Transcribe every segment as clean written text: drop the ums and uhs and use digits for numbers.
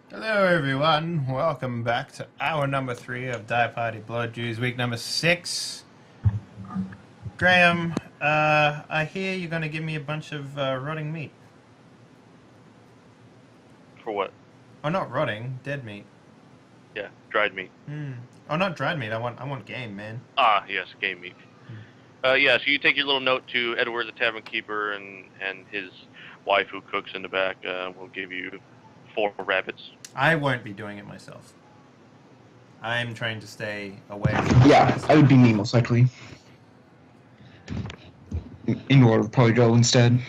Hello, everyone. Welcome back to hour number 3 of Die Party Blood Jews, week number 6. Graham, I hear you're going to give me a bunch of rotting meat. For what? Oh, not rotting, dead meat. Yeah, dried meat. Oh, not dried meat. I want game, man. Ah, yes, game meat. Yeah, so you take your little note to Edward the Tavern Keeper and his wife who cooks in the back. Will give you 4 rabbits. I won't be doing it myself. I'm trying to stay away from you Yeah, guys. I would be me most likely. Indoor would probably go instead.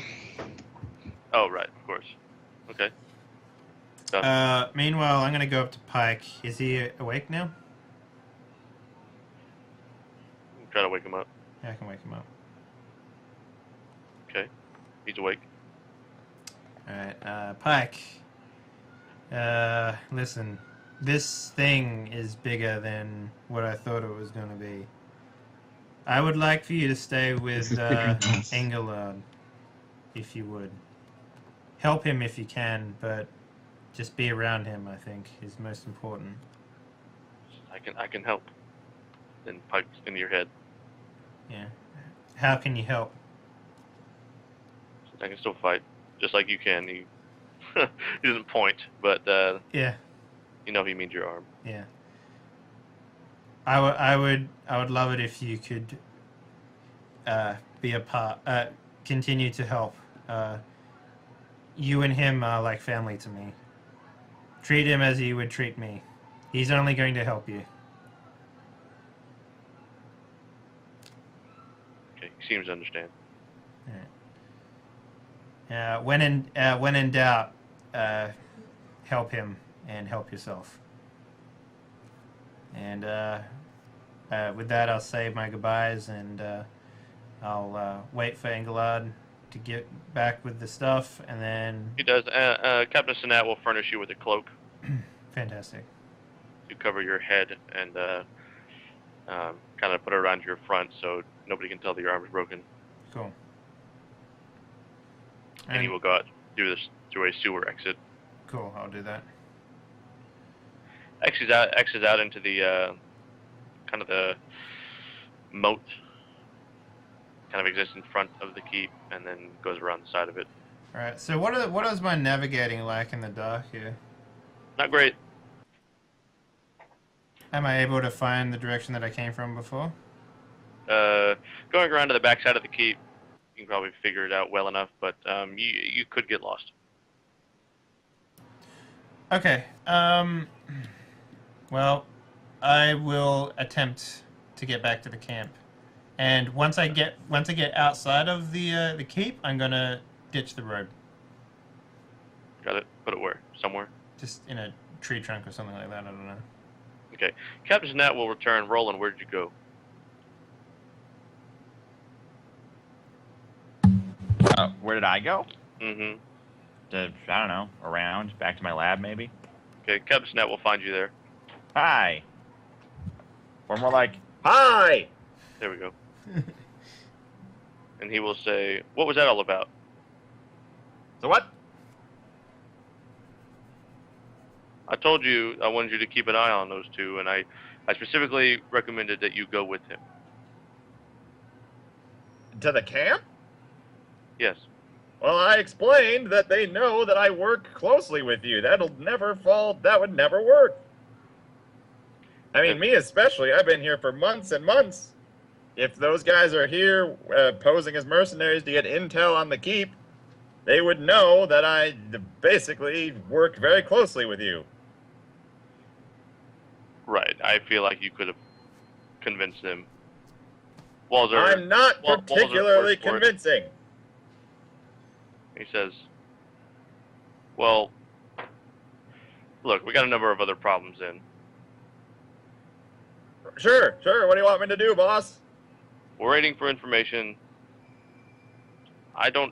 Oh, right, of course. Okay. Done. Meanwhile, I'm going to go up to Pike. Is he awake now? Try to wake him up. Yeah, I can wake him up. Okay. He's awake. Alright, Pike. Listen. This thing is bigger than what I thought it was going to be. I would like for you to stay with Engelard, if you would. Help him if you can, but just be around him, I think, is most important. I can help. Then pipes into your head. Yeah. How can you help? I can still fight, just like you can. He doesn't point, but Yeah. you know he means your arm. Yeah. I would love it if you could be a part, continue to help. You and him are like family to me. Treat him as you would treat me. He's only going to help you. Okay, he seems to understand. When in doubt, help him and help yourself. And with that, I'll say my goodbyes, and I'll wait for Engelard to get back with the stuff, and then... He does. Captain Sinat will furnish you with a cloak. Fantastic. To cover your head and kind of put it around your front so nobody can tell that your arm is broken. Cool. And he will go out through a sewer exit. Cool, I'll do that. Exits out into the kind of the moat. Kind of exists in front of the keep and then goes around the side of it. All right. So what is my navigating like in the dark here? Not great. Am I able to find the direction that I came from before? Going around to the back side of the keep, you can probably figure it out well enough, but you could get lost. Okay. Well, I will attempt to get back to the camp, and once I get outside of the keep, I'm gonna ditch the road. Got it. Put it where? Somewhere. Just in a tree trunk or something like that. I don't know. Okay. Captain Nat will return. Roland, where did you go? Where did I go? Mm-hmm. I don't know. Around. Back to my lab, maybe? Okay, Captain Nat will find you there. Hi. Or more like, hi! There we go. And he will say, what was that all about? So what? I told you I wanted you to keep an eye on those two, and I specifically recommended that you go with him. To the camp? Yes. Well, I explained that they know that I work closely with you. That would never work. I mean, me especially. I've been here for months and months. If those guys are here posing as mercenaries to get intel on the keep, they would know that I basically work very closely with you. Right. I feel like you could have convinced them. Walzer, I'm not particularly Walzer, convincing. He says, well, look, we got a number of other problems in. Sure. What do you want me to do, boss? We're waiting for information. I know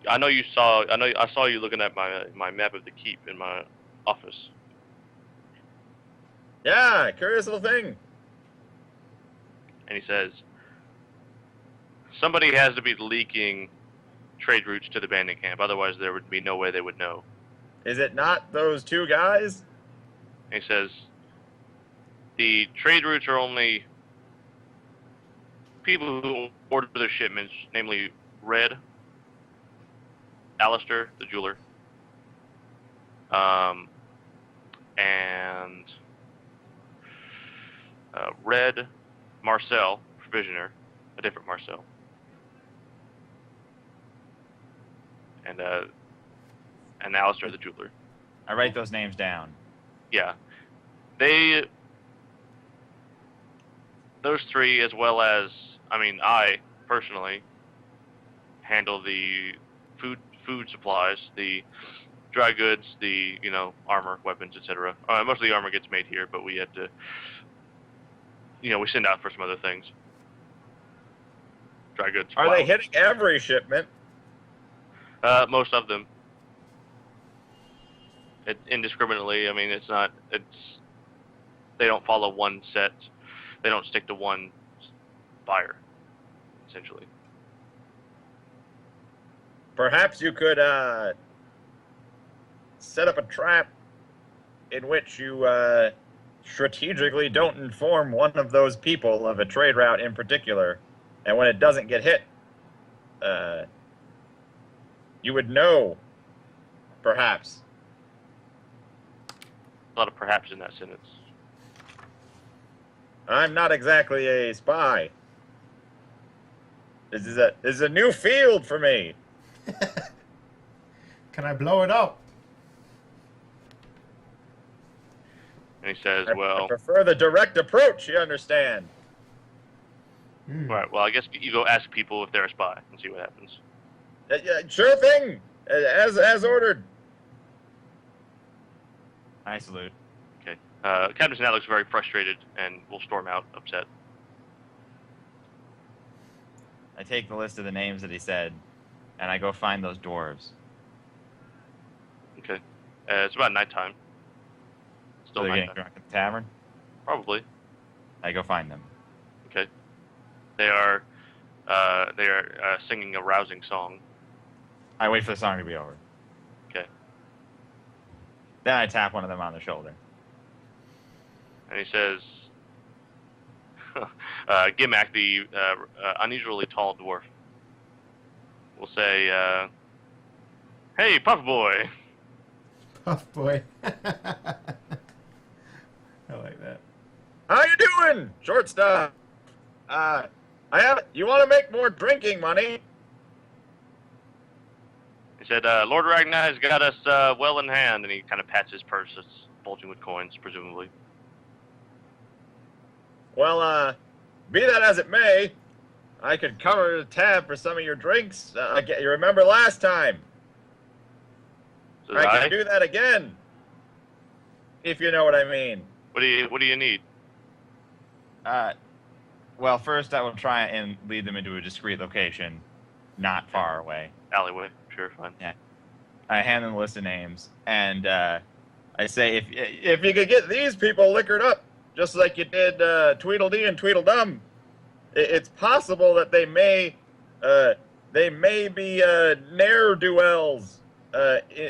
I saw you looking at my map of the keep in my office. Yeah, curious little thing. And he says, somebody has to be leaking trade routes to the bandit camp, otherwise there would be no way they would know. Is it not those two guys? And he says, the trade routes are only people who order their shipments, namely Red, Alistair, the jeweler, and Red, Marcel, provisioner, a different Marcel, and Alistair, the jeweler. I write those names down. Yeah, those three, as well as, I personally handle the food supplies, the dry goods, the armor, weapons, etc. Most of the armor gets made here, but we had to, we send out for some other things. Dry goods. Are they hitting every shipment? Most of them. Indiscriminately. They don't follow one set. They don't stick to one buyer, essentially. Perhaps you could set up a trap in which you strategically don't inform one of those people of a trade route in particular, and when it doesn't get hit, you would know, perhaps. A lot of perhaps in that sentence. I'm not exactly a spy. This is a new field for me. Can I blow it up? And he says, I prefer the direct approach, you understand. Right, well, I guess you go ask people if they're a spy and see what happens. Sure thing, as ordered. I salute. Okay. Captain Snat looks very frustrated and will storm out, upset. I take the list of the names that he said, and I go find those dwarves. Okay. It's about nighttime. Still So they're nighttime. getting drunk at the tavern? Probably. I go find them. Okay. They are singing a rousing song. I wait for the song to be over. Okay. Then I tap one of them on the shoulder. And he says, Gimak, the unusually tall dwarf, will say, hey, Puff Boy. Puff boy. I like that. How you doing, shortstop? You want to make more drinking money? He said, Lord Ragnar has got us well in hand, and he kind of pats his purse. It's bulging with coins, presumably. Well, be that as it may, I could cover the tab for some of your drinks. You remember last time? Says I can do that again, if you know what I mean. What do you need? Well, first I will try and lead them into a discreet location, not far away. Alleyway. Sure, fine. Yeah. I hand them a list of names, and I say, If you could get these people liquored up, just like you did Tweedledee and Tweedledum, it's possible that they may be ne'er-do-wells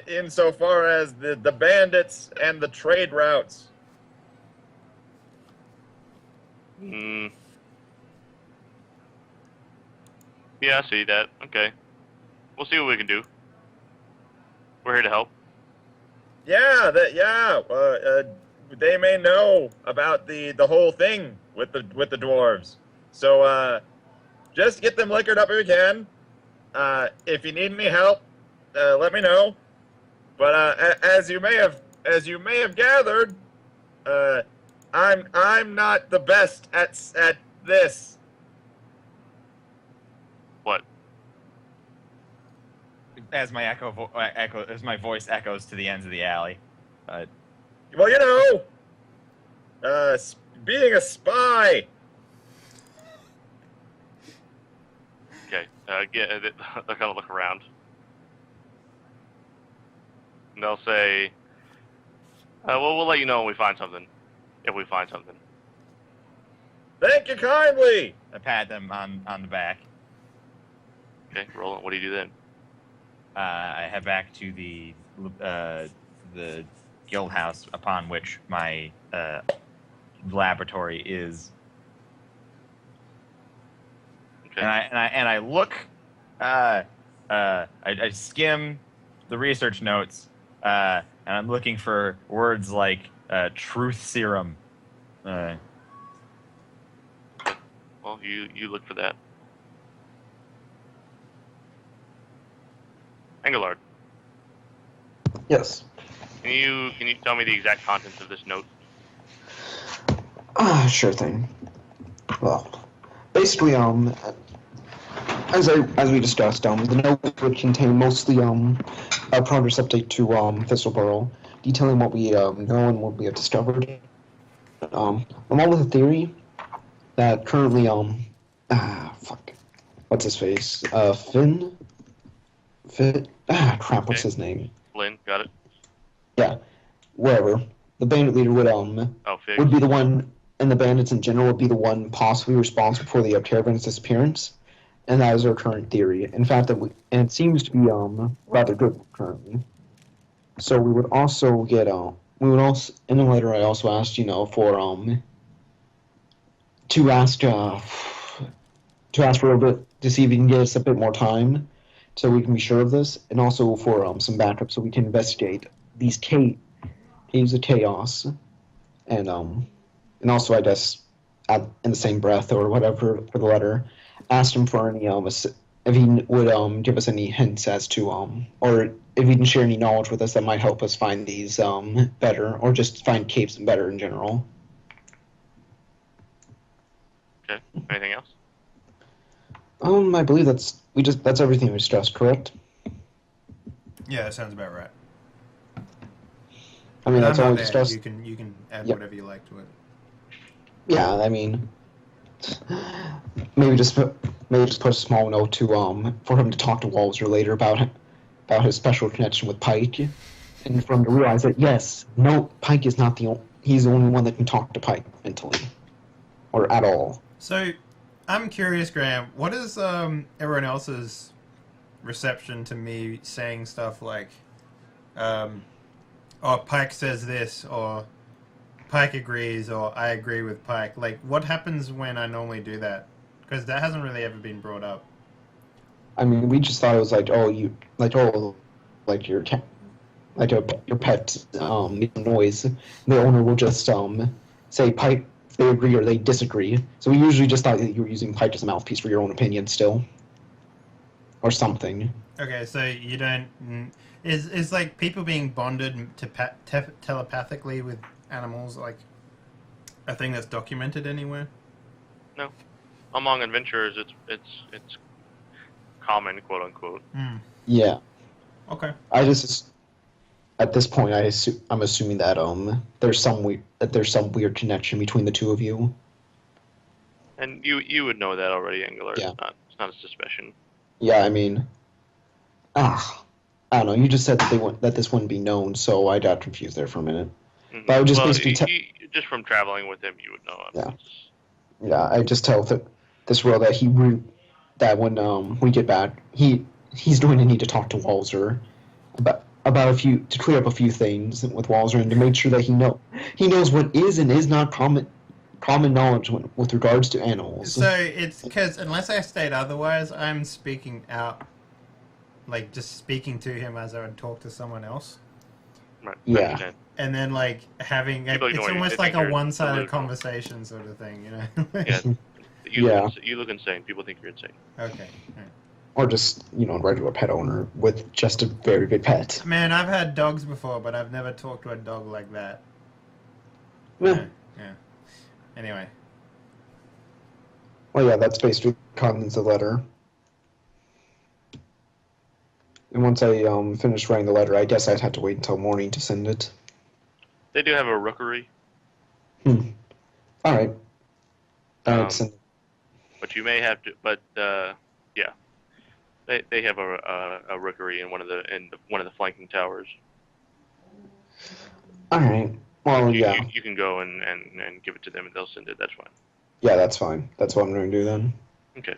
insofar as the bandits and the trade routes. Yeah, I see that. Okay. We'll see what we can do. We're here to help. Yeah, they may know about the whole thing with the dwarves. So just get them liquored up if you can. If you need any help, let me know. But as you may have gathered, I'm not the best at this. What? as my as my voice echoes to the ends of the alley. Well, you know, being a spy. Okay. They'll kind of look around. And they'll say, well, we'll let you know when we find something. If we find something. Thank you kindly. I pat them on the back. Okay, Roland, what do you do then? I head back to the the guild house upon which my laboratory is. Okay. And I look, I skim the research notes, and I'm looking for words like truth serum. Well, you look for that. Engelard, Yes. can you tell me the exact contents of this note? Sure thing. Well, basically, as we discussed, the note would contain mostly a progress update to Thistleburrow, detailing what we know and what we have discovered. I'm all with a theory that currently what's his face? Finn. Crap, what's Okay. his name? Lynn, got it? Yeah, wherever. The bandit leader would Fig. would be the one, and the bandits in general would be the one possibly responsible for the caravan's disappearance, and that is our current theory. In fact, and it seems to be rather good currently. So we would also get we would also in the letter I also asked for to ask for a bit to see if you can get us a bit more time so we can be sure of this, and also for some backup so we can investigate these caves of chaos, and also I guess in the same breath or whatever for the letter, asked him for any if he would give us any hints as to or if he can share any knowledge with us that might help us find these better, or just find caves better in general. Okay. Anything else? I believe that's everything we discussed, correct? Yeah, that sounds about right. I mean, that's I'm all not we there. discussed. You can add Yep. whatever you like to it. Yeah, I mean, maybe just put a small note to for him to talk to Walzer later about his special connection with Pike, and for him to realize that yes, no, Pike is not he's the only one that can talk to Pike mentally, or at all. So, I'm curious, Graham. What is everyone else's reception to me saying stuff like, "Oh, Pike says this," or "Pike agrees," or "I agree with Pike"? Like, what happens when I normally do that? Because that hasn't really ever been brought up. I mean, we just thought it was like, like your cat, your pet makes noise. The owner will just say Pike. They agree or they disagree. So we usually just thought that you were using Pike as a mouthpiece for your own opinion still, or something. Okay, so you don't... Is like people being bonded to telepathically with animals like a thing that's documented anywhere? No. Among adventurers, it's common, quote unquote. Yeah. Okay. I just at this point I'm assuming that there's some weird connection between the two of you. And you would know that already, Angler. Yeah. It's not a suspicion. Yeah, I mean, I don't know. You just said that this wouldn't be known, so I got confused there for a minute. Mm-hmm. But I would just basically just from traveling with him, you would know. Yeah, I just tell this girl that when we get back, he's going to need to talk to Walzer about to clear up a few things with Walzer, and to make sure that he knows what is and is not common knowledge with regards to animals. So it's because unless I state otherwise, I'm speaking out, like just speaking to him as I would talk to someone else. Right. Yeah. And then like having it's almost like a one-sided conversation sort of thing, you know? Yeah. You look insane. People think you're insane. Okay. Right. Or just, a regular pet owner with just a very big pet. Man, I've had dogs before, but I've never talked to a dog like that. Yeah. Yeah. Anyway. Well, yeah, that's basically the contents of the letter. And once I finished writing the letter, I guess I'd have to wait until morning to send it. They do have a rookery. All right. But you may have to. But yeah, they have a rookery in one of the flanking towers. All right. Well, yeah. You can go and give it to them, and they'll send it. That's fine. Yeah, that's fine. That's what I'm going to do then. Okay.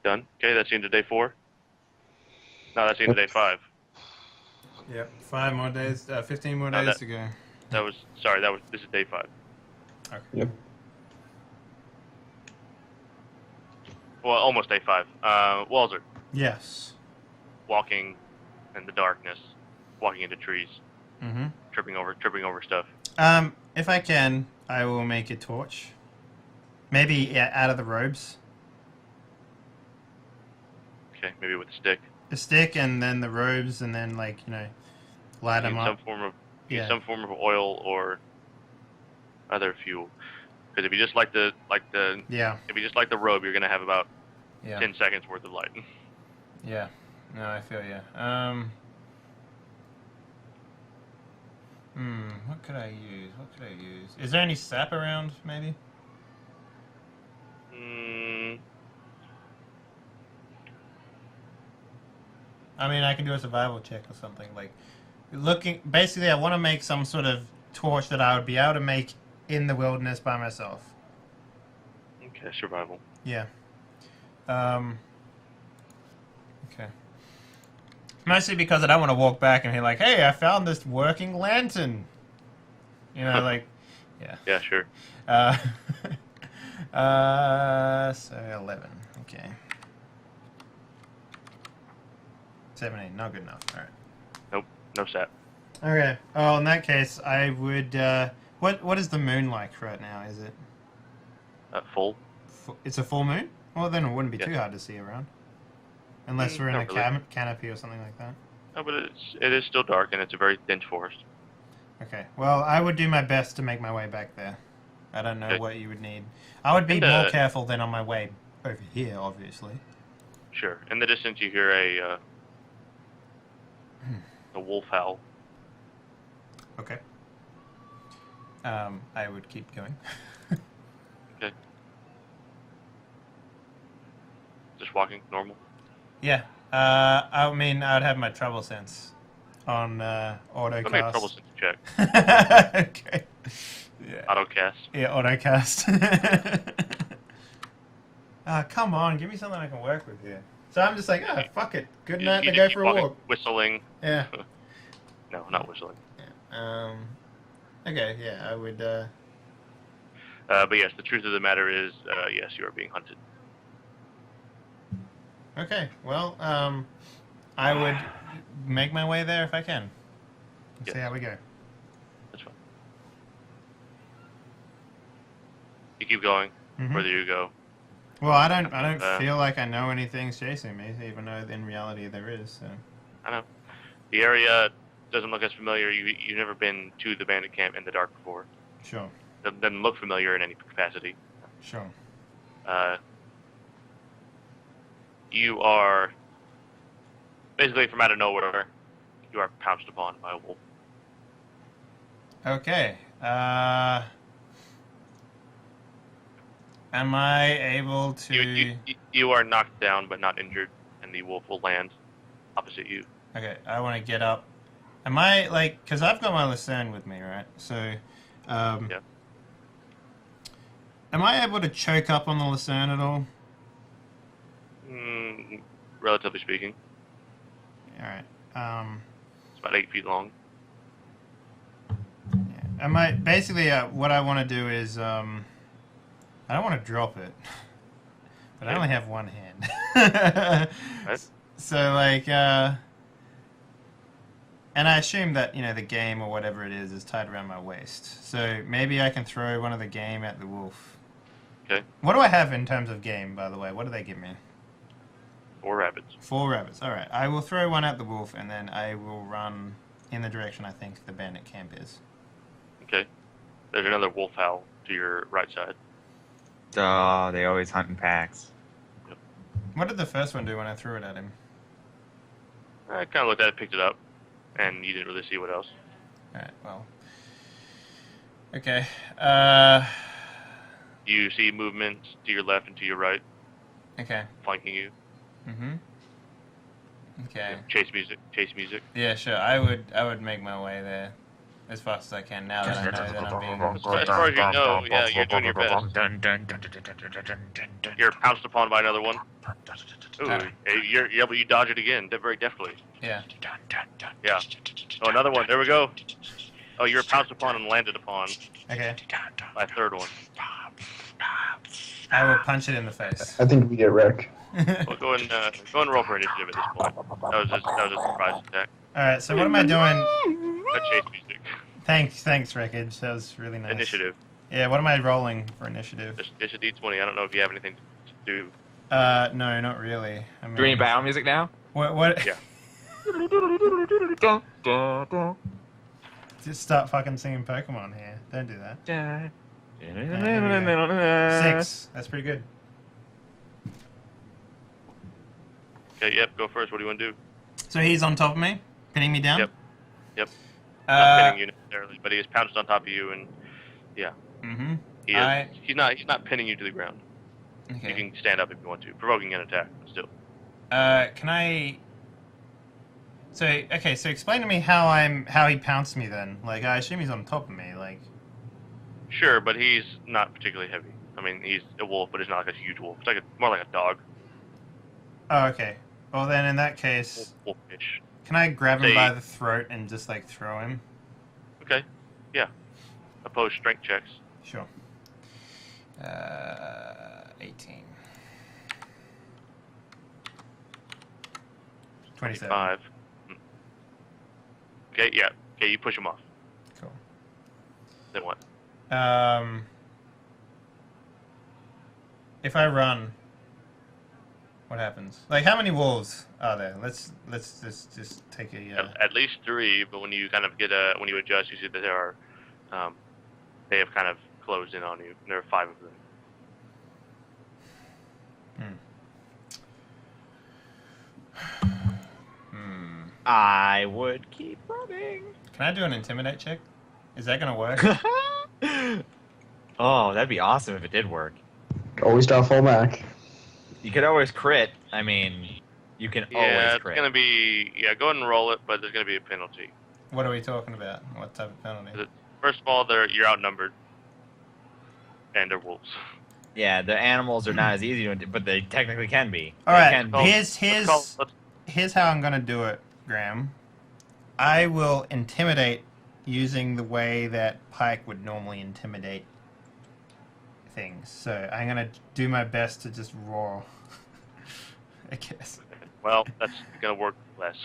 Done. Okay, that's the end of day 4. No, that's the end of day 5. Yep. 5 more days. 15 more No, days to go. This is day 5. Okay. Yep. Well, almost day 5. Walzer, Yes. walking in the darkness, walking into trees, Mm-hmm. tripping over stuff. If I can, I will make a torch. Maybe out of the robes. Okay, maybe with a stick. A stick, and then the robes, and then light You them need up. some form of oil or other fuel. Because if you just like the Yeah. if you just like the robe, you're gonna have about Yeah. 10 seconds worth of light. Yeah. No, I feel you. What could I use? Is there any sap around, maybe? I mean, I can do a survival check or something. Basically, I want to make some sort of torch that I would be able to make in the wilderness by myself. Okay, survival. Yeah. Okay. Mostly because I don't want to walk back and be like, hey, I found this working lantern. Yeah. Yeah, sure. So 11. Okay. 17, not good enough. Alright. Nope, no sap. Okay. Oh, in that case, I would, what is the moon like right now? Is it? Full. It's a full moon? Well, then it wouldn't be Yeah. too hard to see around. Unless we're in a Not really. canopy or something like that. No, but it is still dark and it's a very dense forest. Okay. Well, I would do my best to make my way back there. I don't know Okay. what you would need. I would be And, more careful than on my way over here, obviously. Sure. In the distance, you hear a wolf howl. Okay. I would keep going. Okay. Just walking normal. Yeah. I mean, I would have my trouble sense on autocast. Go make a trouble sense check. Okay. Yeah. Autocast. Yeah, autocast. Come on, give me something I can work with here. So I'm just like, fuck it. Good night to You go just for keep a walking, walk. whistling. Yeah. No, not whistling. Yeah. Okay, yeah, I would, But yes, the truth of the matter is, yes, you are being hunted. Okay, well, I would make my way there if I can. Let's see Yes. how we go. That's fine. You keep going. Mhm. Further you go. Well, I don't Uh, feel like I know anything's chasing me, even though in reality there is. So. I know. The area doesn't look as familiar. You've never been to the bandit camp in the dark before. Sure, Doesn't look familiar in any capacity. sure. You are basically from out of nowhere. You are pounced upon by a wolf. Okay. Am I able to? You are knocked down but not injured, and the wolf will land opposite you. Okay, I want to get up. Am I because I've got my Lucerne with me, right? So, Yeah. Am I able to choke up on the Lucerne at all? Relatively speaking, All right. it's about 8 feet long. Yeah. Am I basically what I want to do is I don't want to drop it, but I only have one hand. Right. So and I assume that the game or whatever it is tied around my waist. So maybe I can throw one of the game at the wolf. Okay. What do I have in terms of game, by the way? What do they give me? 4 rabbits. 4 rabbits. All right. I will throw one at the wolf, and then I will run in the direction I think the bandit camp is. Okay. There's another wolf howl to your right side. Oh, they always hunt in packs. What did the first one do when I threw it at him? I kind of looked at it, picked it up, and you didn't really see what else. All right. Well. Okay. You see movement to your left and to your right, Okay. flanking you. Mm-hmm. Okay. Chase music. Chase music. Yeah, sure. I would make my way there. as fast as I can now that I know that I'm being. As far as you know, yeah, you're doing your best. You're pounced upon by another one. Ooh, but you dodge it again, very deftly. Yeah. Yeah. Oh, another one. There we go. Oh, you're pounced upon and landed upon Okay. by a third one. I will punch it in the face. I think we get wrecked. Well, go and roll for initiative at this point. That was a surprise attack. All right. So what am I doing? A chase music. Thanks, Wreckage. That was really nice. Initiative. Yeah. What am I rolling for initiative? It's a D20. I don't know if you have anything to do. No, not really. I mean, Do we need battle music now? What? Yeah. Just start fucking singing Pokemon here. Don't do that. 6. That's pretty good. Okay. Yep. Go first. What do you want to do? So he's on top of me, pinning me down. Yep. Not pinning you necessarily, but he is pounced on top of you, and yeah. Mm-hmm. He's not pinning you to the ground. Okay. You can stand up if you want to, provoking an attack. Still. Can I? So explain to me how he pounced me then. Like, I assume he's on top of me. Like. Sure, but he's not particularly heavy. I mean, he's a wolf, but it's not like a huge wolf. It's more like a dog. Oh, okay. Well, then in that case, Wolfish. can I grab him by the throat and just like throw him? Okay. Yeah. Oppose strength checks. Sure. 18. 27. 25. Okay. Yeah. Okay. You push him off. Cool. Then what? If I run, what happens? Like, how many wolves are there? Let's just take a. At least 3, but when you kind of when you adjust, you see that there are, they have kind of closed in on you. There are 5 of them. I would keep running. Can I do an intimidate check? Is that gonna work? Oh, that'd be awesome if it did work. Always start fall back. You could always crit. I mean, you can Yeah, always it's crit. gonna be. Yeah, go ahead and roll it, but there's gonna be a penalty. What are we talking about? What type of penalty? First of all, you're outnumbered, and they're wolves. Yeah, the animals are not as easy to, but they technically can be. All They right. can be. Here's how I'm gonna do it, Graham. I will intimidate using the way that Pike would normally intimidate things. So I'm gonna do my best to just roar. I guess. Well, that's gonna work less.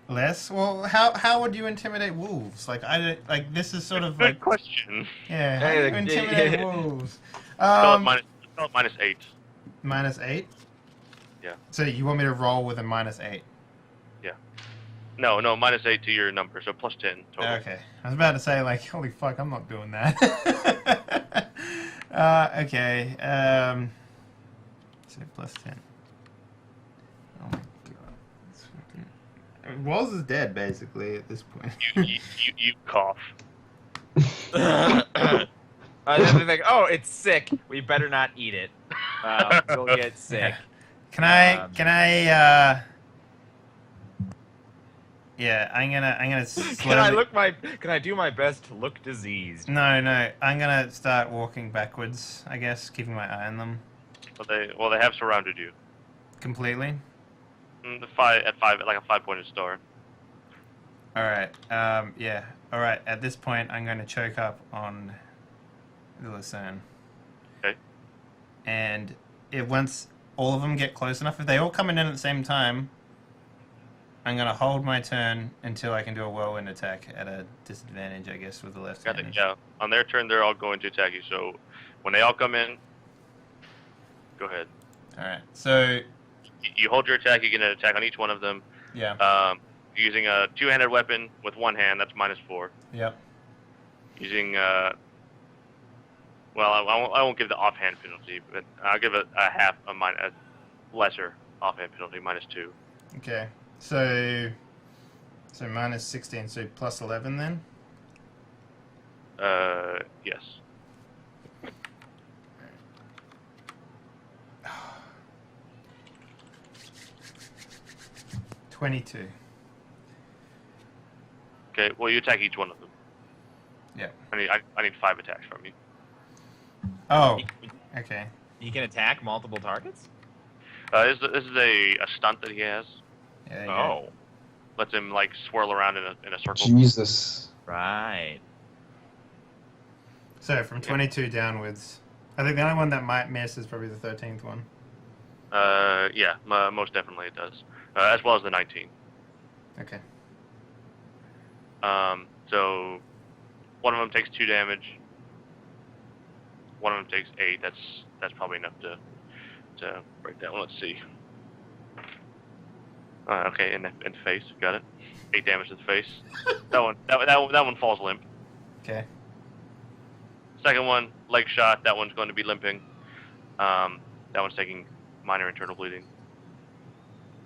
Less? Well, how would you intimidate wolves? Like this is sort of Good like question. yeah. How Hey, do you the- intimidate wolves? Call it -8. -8. Yeah. So you want me to roll with a -8? No, -8 to your number, so +10 total. Okay. I was about to say, like, holy fuck, I'm not doing that. Okay. So +10. Oh my god. It's fucking... I mean, Walls is dead, basically, at this point. You cough. Then they think, oh, it's sick. We better not eat it. We'll get sick. Can I, yeah, I'm gonna slowly... Can I do my best to look diseased? No, I'm gonna start walking backwards, I guess, keeping my eye on them. Well, they have surrounded you. Completely? At 5, like a 5-pointed star. Alright, yeah. Alright, at this point, I'm gonna choke up on the Lucerne. Okay. And once all of them get close enough, if they all come in at the same time, I'm gonna hold my turn until I can do a whirlwind attack at a disadvantage, I guess, with the left hand. Yeah. On their turn, they're all going to attack you. So when they all come in, go ahead. Alright, so... You hold your attack. You get an attack on each one of them. Yeah. Using a 2-handed weapon with one hand, that's -4. Yep. Using well, I won't give the offhand penalty, but I'll give it a lesser offhand penalty, -2. Okay. So -16, so +11 then? Yes. 22. Okay, well, you attack each one of them. Yeah. I need 5 attacks from you. Oh. Okay. You can attack multiple targets? This is a stunt that he has. Yeah, there you go. Oh. Lets him like swirl around in a circle. Jesus. Right. So from 22 downwards, I think the only one that might miss is probably the 13th one. Yeah, most definitely it does. As well as the 19. Okay. So one of them takes 2 damage. One of them takes 8. That's probably enough to break that one. Let's see. Okay, in the face, got it. 8 damage to the face. that one falls limp. Okay. Second one, leg shot. That one's going to be limping. That one's taking minor internal bleeding.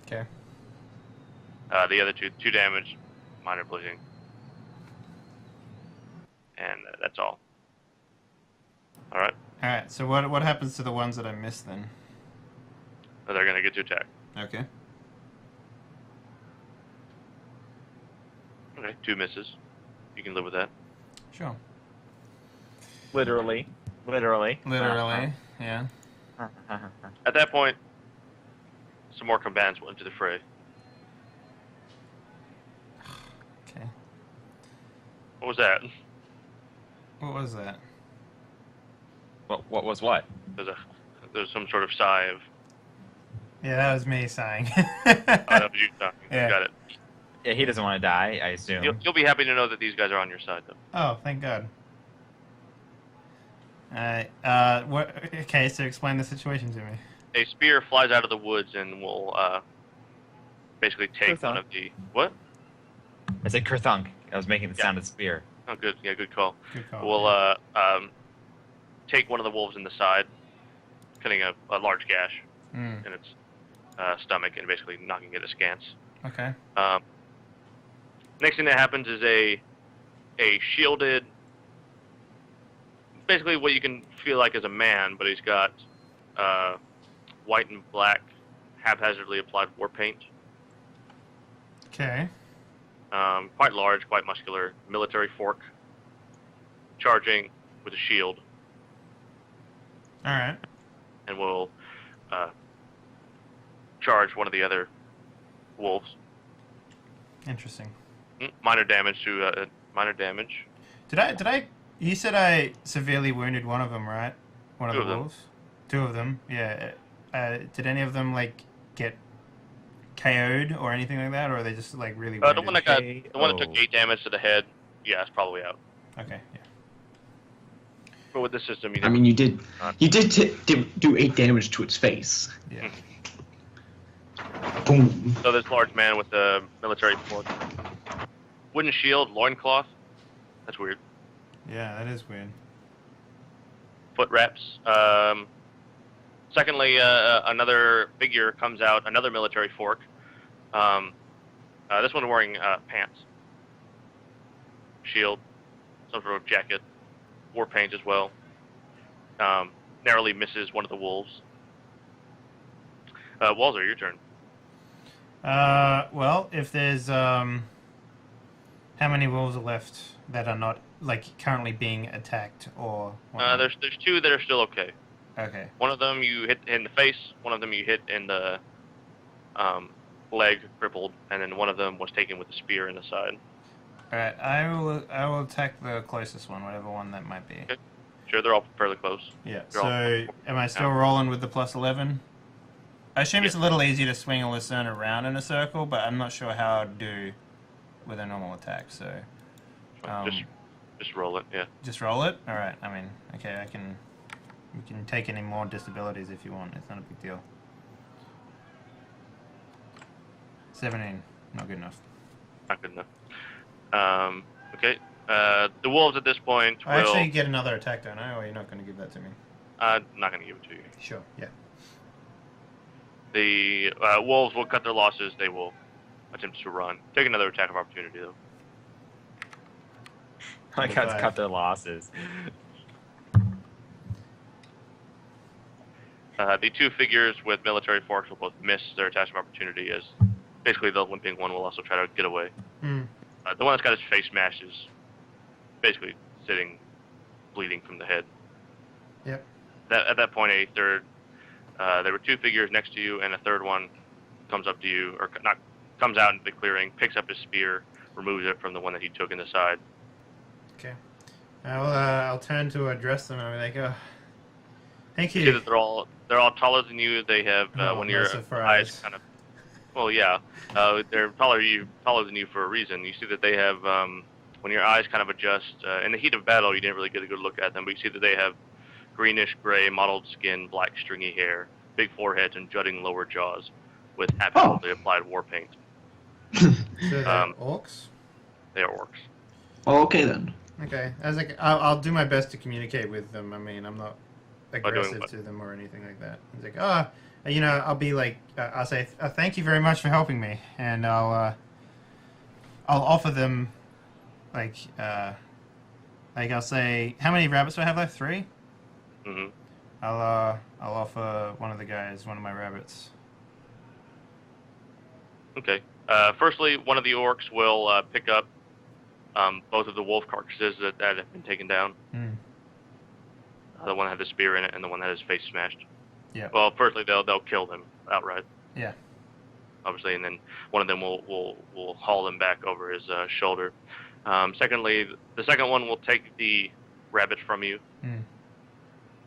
Okay. The other 2 damage, minor bleeding, and that's all. All right. All right. So what happens to the ones that I missed then? They're going to get to attack. Okay. Okay, 2 misses. You can live with that. Sure. Literally. Yeah. At that point, some more combatants will enter the fray. Okay. What was that? What was that? What was what? There's some sort of sigh of. Yeah, that was me sighing. Oh, that was you talking. Yeah. Got it. Yeah, he doesn't want to die, I assume. You'll be happy to know that these guys are on your side, though. Oh, thank God. What? Okay, so explain the situation to me. A spear flies out of the woods and will basically take one of the what? I said kerthunk. I was making the sound of spear. Oh, good. Yeah, good call. Good call. Will take one of the wolves in the side, cutting a large gash Mm. in its stomach and basically knocking it askance. Okay. Next thing that happens is a shielded, basically what you can feel like as a man, but he's got white and black haphazardly applied war paint. Okay. Quite large, quite muscular, military fork, charging with a shield, All right. and will charge one of the other wolves. Interesting. Minor damage to minor damage. Did I? You said I severely wounded one of them, right? One of 2 the of them. wolves. 2 of them. Yeah. Did any of them like get KO'd or anything like that, or are they just like really wounded? The one that took 8 damage to the head, yeah, it's probably out. Okay. Yeah. But with this system, I mean, you did do 8 damage to its face. Yeah. Boom. So this large man with the military fork, wooden shield, loincloth. That's weird. Yeah, that is weird. Foot wraps. Secondly, another figure comes out, another military fork. This one wearing pants, shield, some sort of jacket, war paint as well. Narrowly misses one of the wolves. Walzer, your turn. Well, if there's how many wolves are left that are not like currently being attacked or? There's 2 that are still okay. Okay. One of them you hit in the face. One of them you hit in the leg, crippled, and then one of them was taken with a spear in the side. All right. I will attack the closest one, whatever one that might be. Okay. Sure, they're all fairly close. Yeah. They're all- So am I still rolling with the +11? I assume it's a little easier to swing a Lucerne around in a circle, but I'm not sure how I'd do with a normal attack. So Just roll it. Yeah. just roll it. All right. I mean, okay. We can take any more disabilities if you want. It's not a big deal. 17. Not good enough. Not good enough. Okay. The wolves at this point will. I actually get another attack, don't I? Or you're not going to give that to me? Not going to give it to you. Sure. Yeah. The wolves will cut their losses. They will attempt to run. Take another attack of opportunity, though. I got to cut their losses. The 2 figures with military forks will both miss their attack of opportunity, as basically the limping one will also try to get away. Hmm. The one that's got his face smashed is basically sitting, bleeding from the head. Yep. At that point, there were two figures next to you, and a third one comes up to you, or not, comes out into the clearing, picks up his spear, removes it from the one that he took in the side. Okay. I'll turn to address them and I'll be like, oh, thank You you. see that they're all taller than you. They have when your eyes kind of, well, yeah, they're taller than you for a reason. You see that they have when your eyes kind of adjust in the heat of battle, you didn't really get a good look at them, but you see that they have greenish gray mottled skin, black stringy hair, big foreheads, and jutting lower jaws with absolutely applied war paint. So they're orcs? They are orcs. Oh, okay then. Okay. I'll do my best to communicate with them. I mean, I'm not aggressive to them or anything like that. It's like, I'll be like, I'll say, thank you very much for helping me, and I'll offer them, I'll say, how many rabbits do I have left? 3? Mm-hmm. I'll offer one of the guys one of my rabbits. Okay. Firstly, one of the orcs will pick up both of the wolf carcasses that have been taken down. Mm. The one that had the spear in it, and the one that had his face smashed. Yeah. Well, firstly, they'll kill them outright. Yeah. Obviously, and then one of them will haul them back over his shoulder. Secondly, the second one will take the rabbit from you. Mm.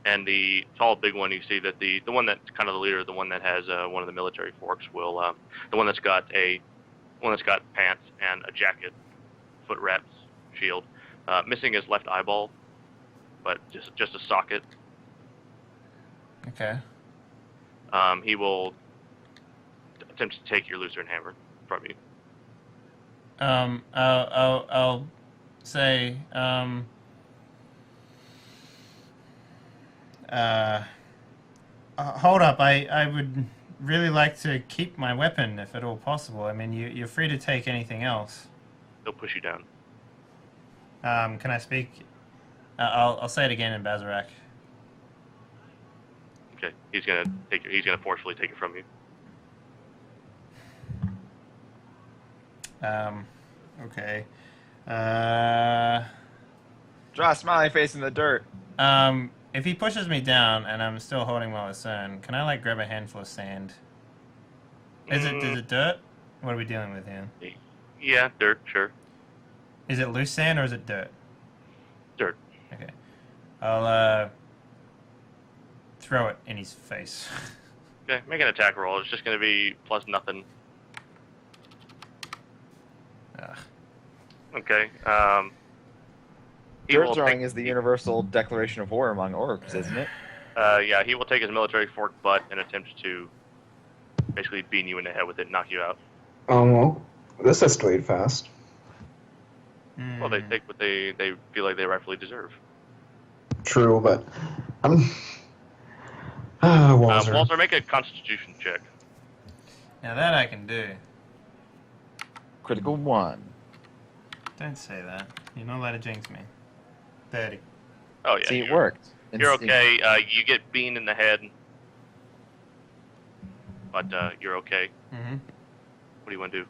And the tall, big one, you see that the one that's kind of the leader, the one that has one of the military forks, will the one that's got pants and a jacket, foot wraps, shield, missing his left eyeball, but just a socket. Okay. He will attempt to take your Lucerne hammer from you. I'll say, hold up. I would really like to keep my weapon if at all possible. I mean, you're free to take anything else. He'll push you down. Can I speak? I'll say it again in Bazarak. Okay, he's gonna forcefully take it from you. Okay. Draw a smiley face in the dirt. If he pushes me down and I'm still holding my Lucerne, can I grab a handful of sand? Is it dirt? What are we dealing with here? Yeah, dirt, sure. Is it loose sand or is it dirt? Dirt. Okay. I'll throw it in his face. Okay, make an attack roll. It's just gonna be plus nothing. Ugh. Okay. Dirt throwing is the universal declaration of war among orcs, isn't it? Yeah, he will take his military fork butt and attempt to basically beat you in the head with it, knock you out. Well, this escalated fast. Well, they take what they feel like they rightfully deserve. True, but I'm. Walter. Walter, make a Constitution check. Now that I can do. Critical 1. Don't say that. You're not allowed to jinx me. 30. Oh yeah. See, it worked. You're okay. You get beamed in the head, but you're okay. Mm-hmm. What do you want to do,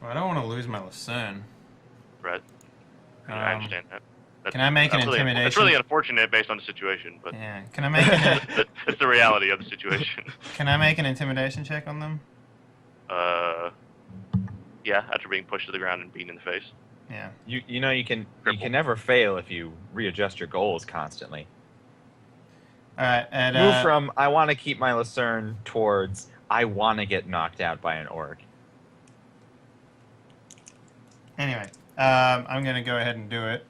Well, I don't want to lose my Lucerne. Brett? I understand that. Can I make an intimidation? It's really unfortunate based on the situation, but yeah. Can I make it's the reality of the situation. Can I make an intimidation check on them? Yeah, after being pushed to the ground and beaten in the face. Yeah. You know you can never fail if you readjust your goals constantly. All right. And move from I want to keep my Lucerne towards I want to get knocked out by an orc. Anyway, I'm gonna go ahead and do it.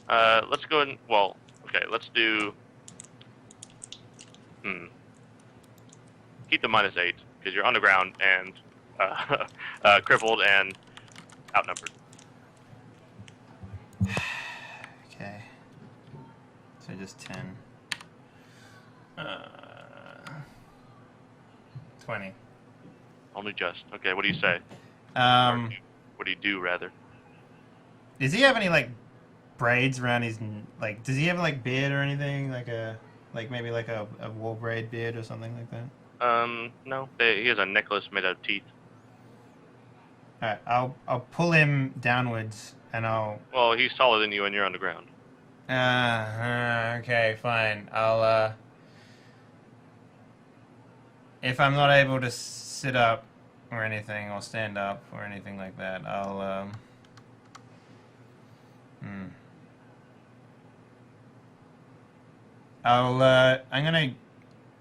Let's go and okay. Let's do. Keep the -8 because you're on the ground and crippled and outnumbered. Okay. So just 10. 20. Only just. Okay. What do you say? What do you do rather? Does he have any braids around his Does he have beard or anything maybe a wool braid beard or something like that? No. He has a necklace made out of teeth. Alright, I'll pull him downwards and I'll. Well, he's taller than you, and you're on the ground. Okay, fine. I'll if I'm not able to sit up or anything, or stand up or anything like that, I'll I'm gonna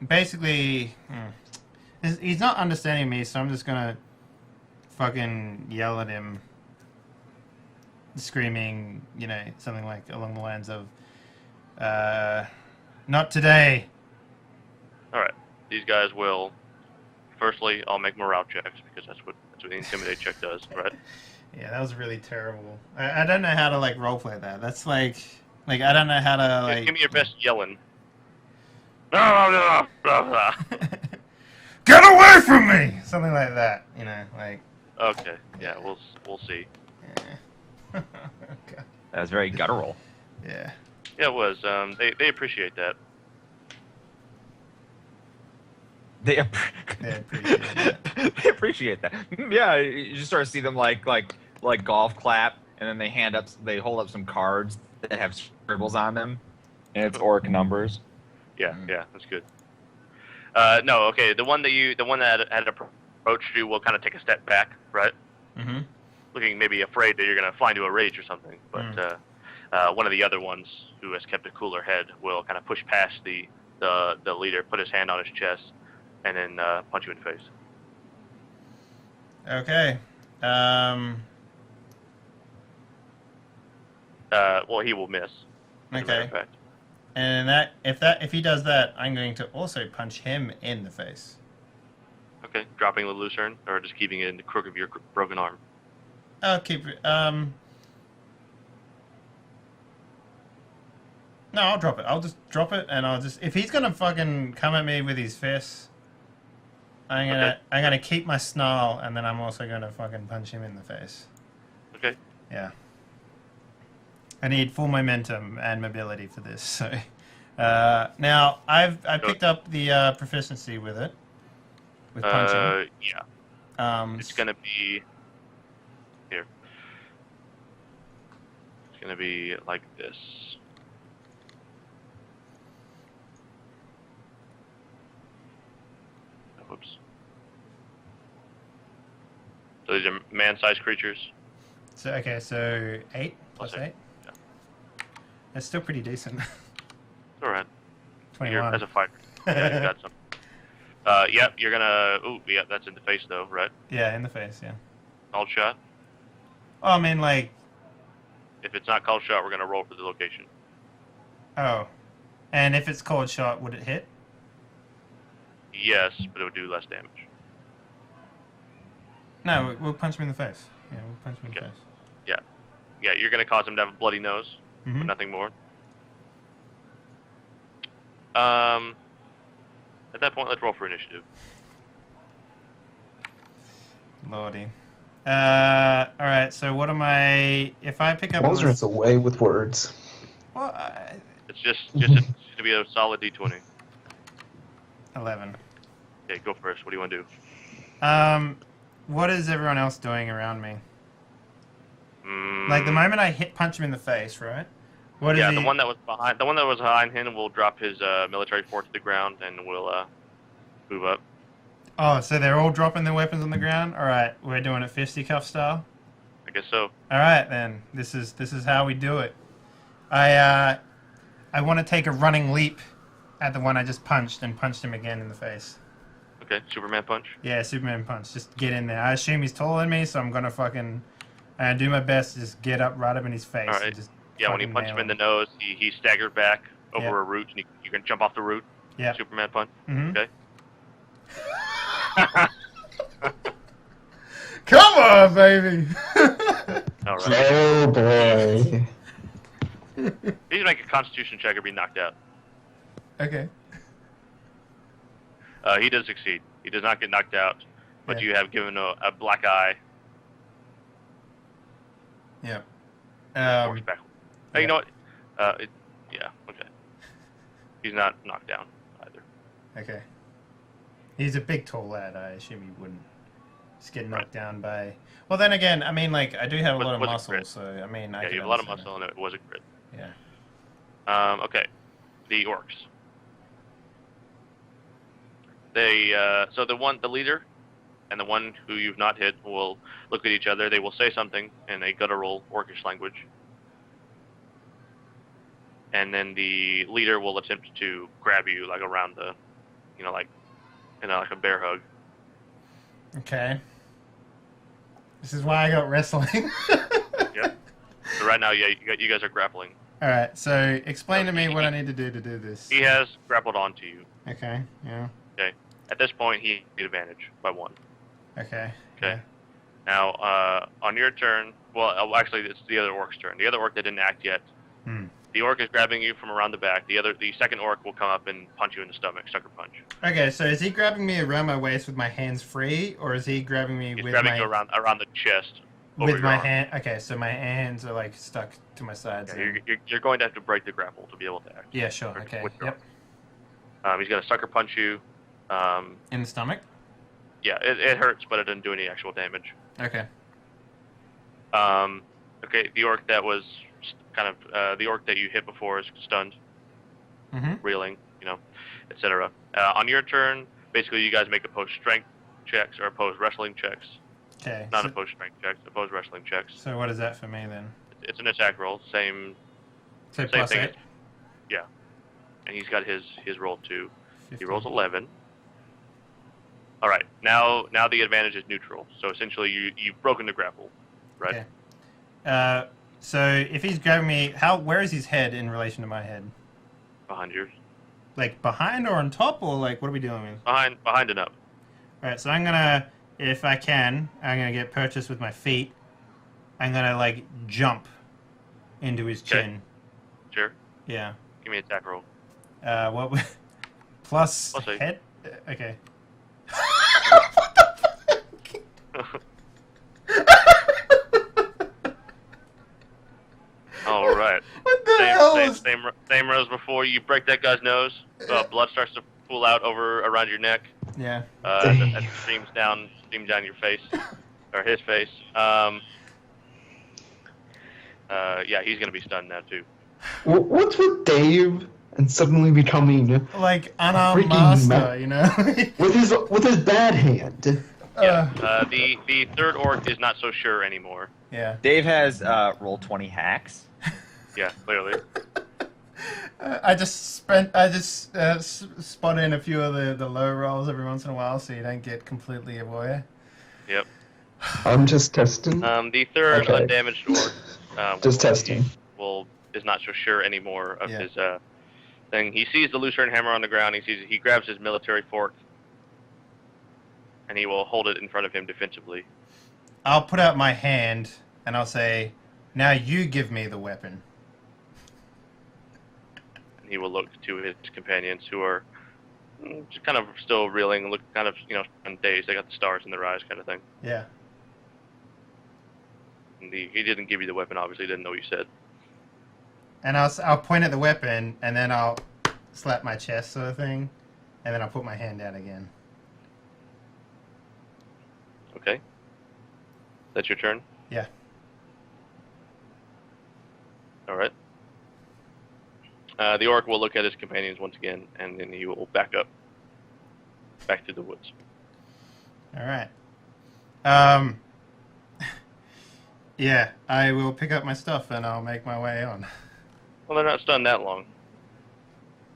basically. He's not understanding me, so I'm just gonna fucking yell at him, screaming, something like along the lines of, "Not today." All right. These guys will. Firstly, I'll make morale checks because that's what the intimidate check does, right? Yeah, that was really terrible. I don't know how to like roleplay that. That's like I don't know how to like. Give me your best yelling. Blah, blah, blah, blah. Get away from me! Something like that, like. Okay, yeah, we'll see. Yeah. Okay. That was very guttural. Yeah. Yeah, it was. They appreciate that. They appreciate that. They appreciate that. Yeah, you just sort of see them like golf clap, and then they hold up some cards that have scribbles on them, and it's orc numbers. Yeah, yeah, that's good. No, okay. The one that had approached you will kind of take a step back, right? Mm-hmm. Looking maybe afraid that you're gonna fly into a rage or something. But one of the other ones who has kept a cooler head will kind of push past the leader, put his hand on his chest, and then punch you in the face. Okay. Well, he will miss. As a matter Okay. of fact. And if he does that, I'm going to also punch him in the face. Okay, dropping the lucerne, or just keeping it in the crook of your broken arm. I'll keep it. No, I'll drop it. I'll just drop it, and if he's gonna fucking come at me with his fists, I'm gonna keep my snarl, and then I'm also gonna fucking punch him in the face. Okay. Yeah. I need full momentum and mobility for this. So, now I picked up the proficiency with it, with punching. Yeah. It's gonna be here. It's gonna be like this. Whoops. So these are man-sized creatures. So 8 plus Plus 8. Yeah. That's still pretty decent. It's alright. 21. As a fighter. Yeah, you got some. Yep, you're gonna. Ooh, yeah, that's in the face though, right? Yeah, in the face. Yeah. Called shot. Oh, I mean, like. If it's not called shot, we're gonna roll for the location. Oh, and if it's cold shot, would it hit? Yes, but it would do less damage. No, we'll punch him in the face. Yeah, we'll punch him in the Okay. face. Yeah, you're gonna cause him to have a bloody nose, Mm-hmm. but nothing more. At that point, let's roll for initiative. Lordy. Alright, so what am I... If I pick up... Walzer's away with words. Well, It's just to be a solid D20. 11. Okay, go first. What do you want to do? What is everyone else doing around me? Mm, Like, the moment I punch him in the face, right? What is yeah, he... the one that was behind him will drop his military fort to the ground and will move up. Oh, so they're all dropping their weapons on the ground? Alright, we're doing it fisticuff style? I guess so. Alright, then. This is how we do it. I want to take a running leap at the one I just punched and punched him again in the face. Okay, Superman punch. Yeah, Superman punch. Just get in there. I assume he's taller than me, so I'm gonna fucking do my best to just get up right up in his face. All right. And just Yeah, when you fucking punch nail him in the nose, he staggered back over Yeah. a root, and you can jump off the root. Yeah. Superman punch. Mhm. Okay. Come on, baby. All right. Oh boy. He can make a Constitution check or be knocked out. Okay. He does succeed. He does not get knocked out, but Yeah. you have given a black eye. Yeah. Works back. Hey, you know what? Yeah. Okay. He's not knocked down either. Okay. He's a big, tall lad. I assume he wouldn't Just get knocked down by... Well, then again, I mean, like, I do have a lot of Was a muscle, crit. so, I mean, I Yeah, could you have a lot of understand muscle, and it was a crit. that. Yeah. Okay, the orcs. They so the leader and the one who you've not hit will look at each other. They will say something in a guttural orcish language, and then the leader will attempt to grab you like around the, like like a bear hug. Okay. This is why I got wrestling. Yep. So right now, yeah, you guys are grappling. Alright, so explain to me what I need to do this. He has grappled onto you. Okay, yeah. Okay. At this point, he has advantage by 1. Okay. Okay. Now, on your turn, well, actually, it's the other orc's turn. The other orc that didn't act yet. Hmm. The orc is grabbing you from around the back. The second orc will come up and punch you in the stomach, sucker punch. Okay, so is he grabbing me around my waist with my hands free, or is he grabbing me He's with grabbing my... you around the chest. With my hand... Okay, so my hands are, like, stuck to my sides. Yeah, you're going to have to break the grapple to be able to act. Yeah, sure, okay, yep. He's going to sucker punch you. In the stomach? Yeah, it hurts, but it doesn't do any actual damage. Okay. Okay, the orc that was kind of the orc that you hit before is stunned, reeling, etc. On your turn, basically, you guys make opposed strength checks or opposed wrestling checks. Okay. Not opposed strength checks, opposed wrestling checks. So what is that for me then? It's an attack roll, same So thing. +8? Yeah, and he's got his roll too. 15. He rolls 11. All right, now the advantage is neutral. So essentially, you've broken the grapple, right? Okay. So if he's grabbing me, where is his head in relation to my head? Behind yours. Like behind or on top, or like what are we dealing with? Behind and up. All right, so I'm gonna, if I can, I'm gonna get purchased with my feet. I'm gonna like jump into his chin. Sure. Yeah. Give me an attack roll. What? Plus +8. head? Okay. All right. What the hell is... Same rows before. You break that guy's nose. Blood starts to pool out around your neck. Yeah. That streams down your face, or his face. Yeah, he's gonna be stunned now too. What's with Dave and suddenly becoming like unarmed freaking master, you know? with his bad hand? Yeah. The third orc is not so sure anymore. Yeah. Dave has roll 20 hacks. Yeah, clearly. I just spot in a few of the low rolls every once in a while, so you don't get completely a warrior. Yep. I'm just testing. The third Okay. undamaged orc. Just testing. Is not so sure anymore of his thing. He sees the lucerne hammer on the ground. He grabs his military fork, and he will hold it in front of him defensively. I'll put out my hand and I'll say, "Now you give me the weapon." And he will look to his companions, who are just kind of still reeling, look kind of dazed. They got the stars in their eyes, kind of thing. Yeah. And he didn't give you the weapon. Obviously, didn't know what you said. And I'll point at the weapon and then I'll slap my chest, sort of thing, and then I'll put my hand out again. Okay. That's your turn? Yeah. All right. The orc will look at his companions once again, and then he will back to the woods. All right. Yeah, I will pick up my stuff and I'll make my way on. Well, they're not stunned that long.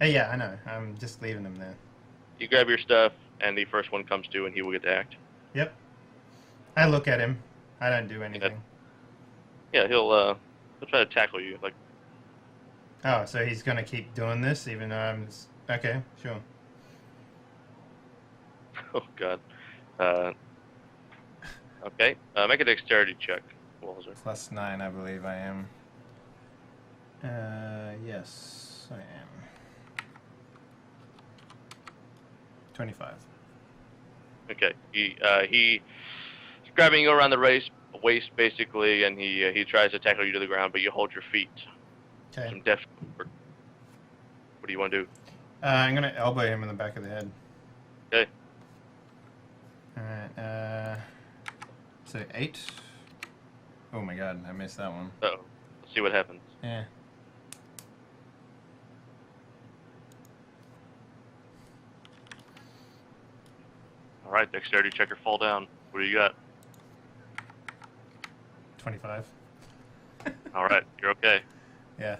Hey, yeah, I know. I'm just leaving them there. You grab your stuff, and the first one comes to, and he will get to act. Yep. I look at him. I don't do anything. Yeah, he'll try to tackle you. Like, oh, so he's gonna keep doing this, even though I'm. Okay, sure. oh god. Okay. Make a dexterity check, Walzer. +9, I believe I am. Yes, I am. 25. Okay. He's grabbing you around the waist, basically, and he tries to tackle you to the ground, but you hold your feet. Okay. Some deft work. What do you want to do? I'm gonna elbow him in the back of the head. Okay. Alright, so 8. Oh my god, I missed that one. Uh-oh. Let's see what happens. Yeah. All right, dexterity checker, fall down. What do you got? 25. All right, you're okay. Yeah.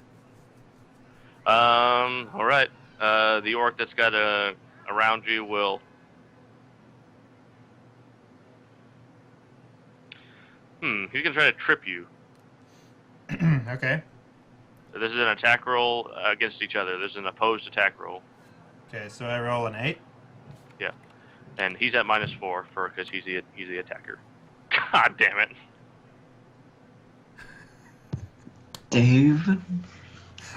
All right. The orc that's got around you will. He's gonna try to trip you. Okay. So this is an attack roll against each other. This is an opposed attack roll. Okay, so I roll an 8. Yeah, and he's at -4 because he's the attacker. God damn it. Dave?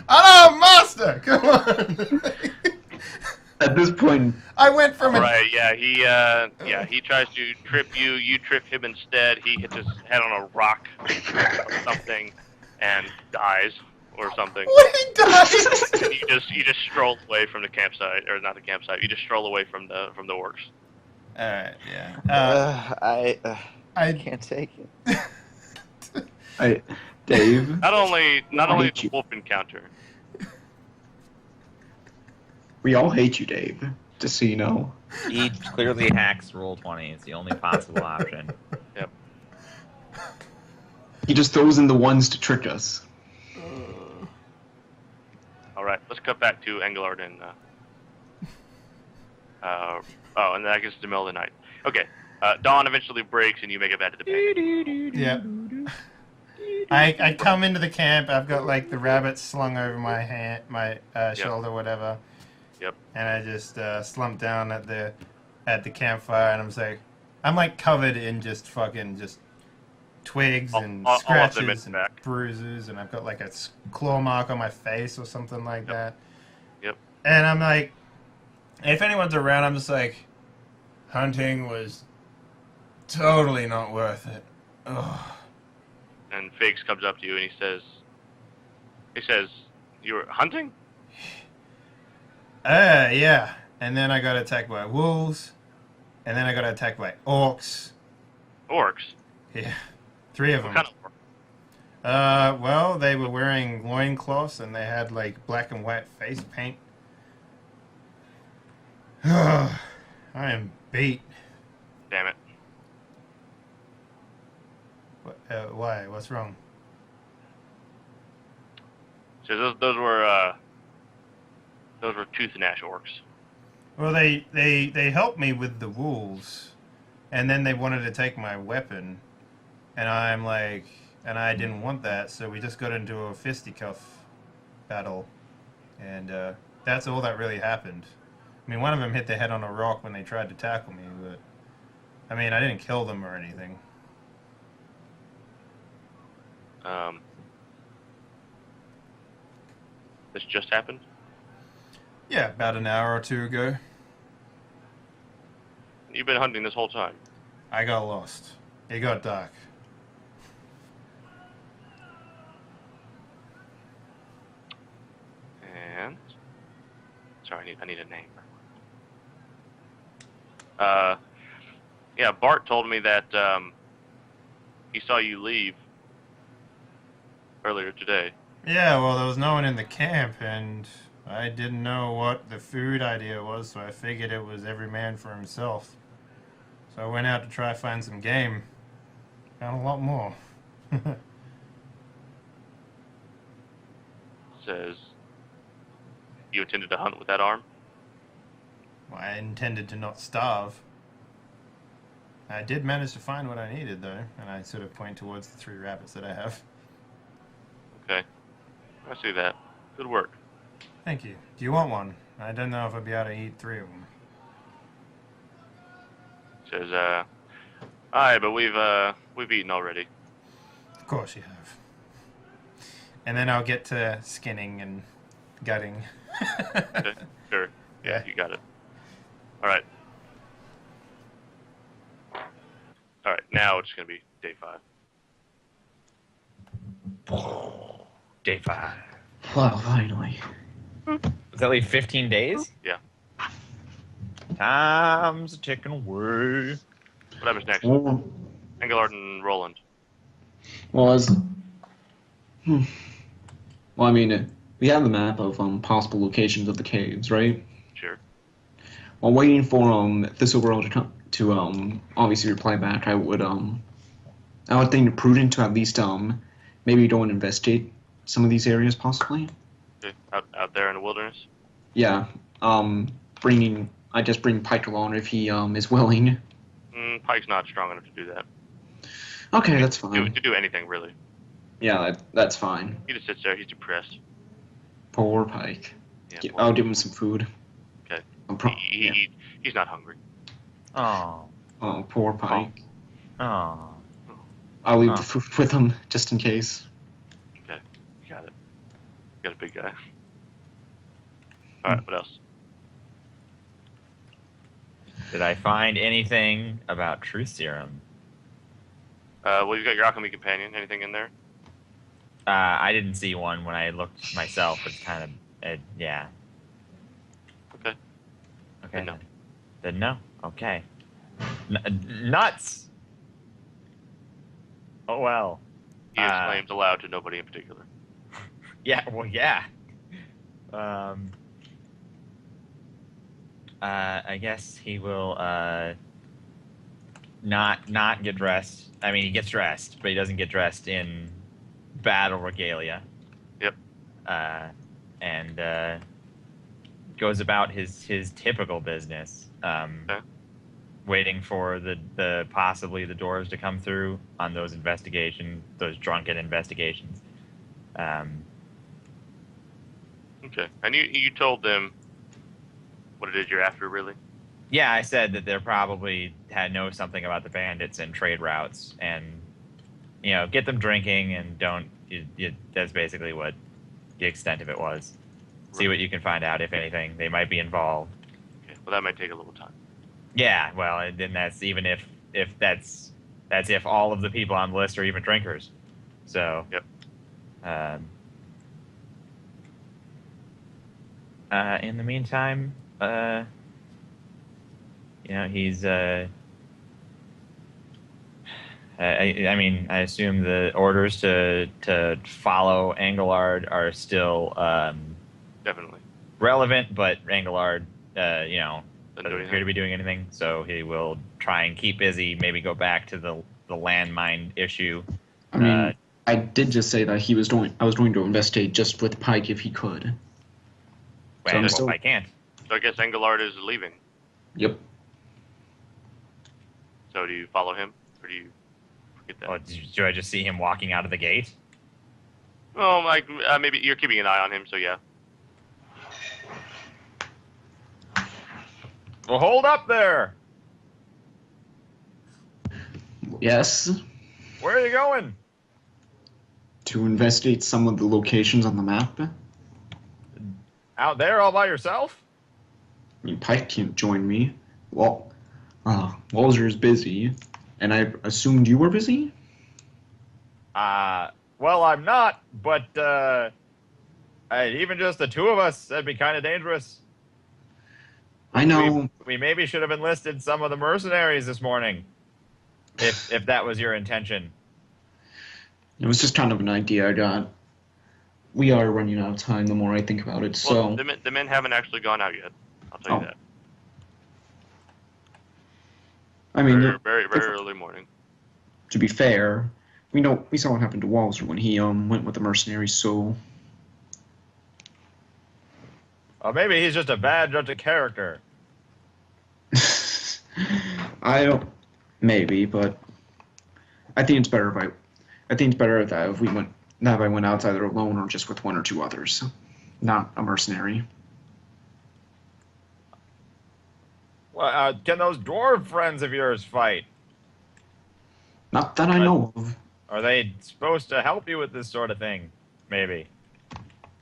Oh, master! Come on! At this point, I went from a... Right, yeah, he tries to trip you, you trip him instead, he hits his head on a rock or something and dies or something. What, he died? And you just stroll away from the campsite, or not the campsite, you just stroll away from the orcs. Alright, yeah. I can't take it. Dave, Not only hate the you. wolf encounter. we all hate you, Dave. Just so you know. He clearly hacks Roll20. It's the only possible option. Yep. He just throws in the ones to trick us. Alright, let's cut back to Engelard and and that gets to the middle of the night. Okay. Dawn eventually breaks and you make it back to the bed. Yep. I come into the camp. I've got like the rabbit slung over my hand, my shoulder, whatever. Yep. And I just slump down at the campfire, and I'm like covered in just twigs and all of them in scratches and back. bruises, and I've got like a claw mark on my face or something like that. Yep. And I'm like, if anyone's around, I'm just like, hunting was totally not worth it. Ugh. And Figs comes up to you and he says, you were hunting? Yeah. And then I got attacked by wolves, and then I got attacked by orcs. Orcs? Yeah. 3 of them. What kind of orc? Well, they were wearing loincloths, and they had, like, black and white face paint. I am beat. Damn it. Why? What's wrong? So those were Tooth and Ash orcs. Well, they helped me with the wolves, and then they wanted to take my weapon, and I'm like, and I didn't want that, so we just got into a fisticuff battle, and that's all that really happened. I mean, one of them hit their head on a rock when they tried to tackle me, but I mean, I didn't kill them or anything. This just happened? Yeah, about an hour or 2 ago. You've been hunting this whole time. I got lost. It got dark. And sorry, I need a name. Yeah, Bart told me that he saw you leave earlier today. Yeah, well, there was no one in the camp, and I didn't know what the food idea was, so I figured it was every man for himself. So I went out to try to find some game. Found a lot more. Says you intended to hunt with that arm? Well, I intended to not starve. I did manage to find what I needed, though, and I sort of point towards the 3 rabbits that I have. Okay. I see that. Good work. Thank you. Do you want one? I don't know if I'll be able to eat 3 of them. Says, alright, but we've eaten already. Of course you have. And then I'll get to skinning and gutting. Okay, sure. Yeah, you got it. Alright. Alright, now it's gonna be day 5. Day 5. Well, finally. Is that like 15 days? Yeah. Time's ticking away. What happens next? Engelard and Roland. Well, well, I mean, we have the map of possible locations of the caves, right? Sure. While waiting for Thistleworld to obviously reply back, I would think it prudent to at least maybe go and investigate some of these areas possibly. Okay. Out there in the wilderness. Yeah. Bring Pike along if he is willing. Pike's not strong enough to do that. Okay, that's fine. To do anything really. Yeah, that's fine. He just sits there. He's depressed. Poor Pike. Yeah, I'll give him some food. Okay. Yeah. He's not hungry. Oh. Oh, poor Pike. Oh. I'll leave the food with him just in case. Okay, you got it. You got a big guy. All right, what else? Did I find anything about truth serum? Well, you got your alchemy companion. Anything in there? I didn't see one when I looked myself. It's kind of, yeah. Okay. Okay. No. Then no. Okay. Nuts. Oh well. He exclaims aloud to nobody in particular. Yeah. Well, yeah. I guess he will not get dressed. I mean, he gets dressed, but he doesn't get dressed in battle regalia. Yep. And goes about his typical business. Okay. Waiting for the possibly the doors to come through on those drunken investigations. Okay. And you told them what it is you're after, really? Yeah, I said that they're probably know something about the bandits and trade routes, and get them drinking and don't. That's basically what the extent of it was. Right. See what you can find out, if anything. They might be involved. Okay. Well, that might take a little time. Yeah. Well, and then that's even if that's if all of the people on the list are even drinkers. So. Yep. In the meantime, he's. I mean, I assume the orders to follow Engelard are still definitely relevant, but Engelard, doesn't do appear to be doing anything. So he will try and keep busy. Maybe go back to the landmine issue. I mean, I did just say that I was going to investigate just with Pike if he could. Well, I can't. So I guess Engelard is leaving. Yep. So do you follow him, or do you forget that? Oh, do I just see him walking out of the gate? Oh, maybe you're keeping an eye on him, so yeah. Well, hold up there. Yes. Where are you going? To investigate some of the locations on the map. Out there all by yourself? I mean, Pike can't join me. Well, Walzer is busy, and I assumed you were busy? Well, I'm not, but even just the two of us, that'd be kind of dangerous. I know. We maybe should have enlisted some of the mercenaries this morning, if that was your intention. It was just kind of an idea I got. We are running out of time the more I think about it, so... Well, the men haven't actually gone out yet. I'll tell you that. I mean... Very early morning. To be fair, we saw what happened to Walzer when he went with the mercenaries, so... Or maybe he's just a bad judge of character. I don't... Maybe, but... I think it's better that if I went out either alone or just with one or two others. Not a mercenary. Well, can those dwarf friends of yours fight? Not that I know of. Are they supposed to help you with this sort of thing? Maybe.